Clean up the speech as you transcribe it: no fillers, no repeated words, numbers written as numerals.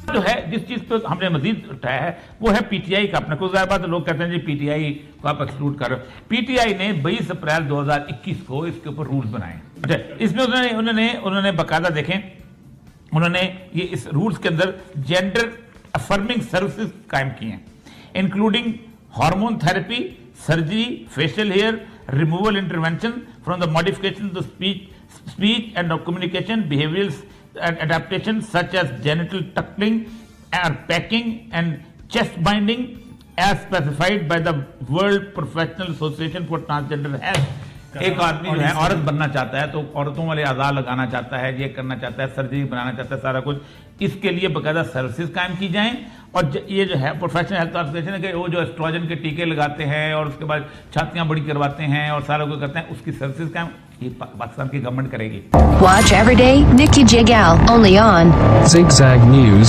जो है जिस चीज पे हमने मजीद उठाया है वो है पीटीआई का अपना। कुछ बात लोग कहते हैं जी पीटीआई को आप एक्सक्लूड कर रहे हो। पीटीआई ने 22 अप्रैल 2021 को इसके ऊपर रूल्स बनाए। इसमें उन्होंने बाकायदा देखें, उन्होंने ये इस रूल्स के अंदर जेंडर अफर्मिंग सर्विसेज कायम किए हैं, including hormone therapy, surgery, facial hair removal intervention from the modification of speech and communication behavioural adaptation such as genital tucking or packing and chest binding as specified by the World Professional Association for Transgender Health। एक आदमी जो है औरत बनना चाहता है तो औरतों वाले आज़ाद लगाना चाहता है, ये करना चाहता है, सर्जरी बनाना चाहता है, सारा कुछ, इसके लिए बाकायदा सर्विसेज कायम की जाएं। और ये जो है प्रोफेशनल हेल्थ ऑर्गेनाइजेशन है कि वो जो एस्ट्रोजन के टीके लगाते हैं और उसके बाद छातियां बड़ी करवाते हैं और सारा कुछ करते हैं, उसकी सर्विसेज कायम ये पाकिस्तान की गवर्नमेंट करेगी। Watch every day Nikki Jigal only on Zigzag News।